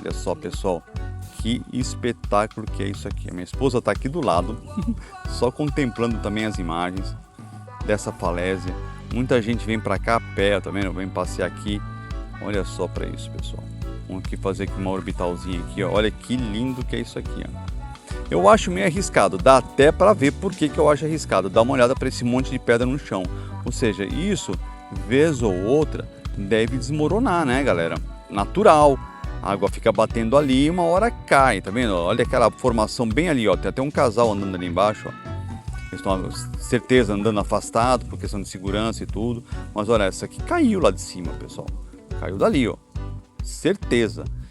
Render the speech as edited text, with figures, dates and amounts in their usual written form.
Olha só, pessoal, que espetáculo que é isso aqui. A minha esposa está aqui do lado, só contemplando também as imagens dessa falésia. Muita gente vem para cá a pé, tá vendo? Vem passear aqui. Olha só para isso, pessoal. Vamos aqui fazer aqui uma orbitalzinha aqui, ó. Olha que lindo que é isso aqui, ó. Eu acho meio arriscado, dá até para ver por que eu acho arriscado. Dá uma olhada para esse monte de pedra no chão. Ou seja, isso, vez ou outra, deve desmoronar, né, galera? Natural. A água fica batendo ali e uma hora cai, tá vendo? Olha aquela formação bem ali, ó. Tem até um casal andando ali embaixo, ó. Eles estão, certeza, andando afastado por questão de segurança e tudo. Mas olha, essa aqui caiu lá de cima, pessoal. Caiu dali, ó. Certeza.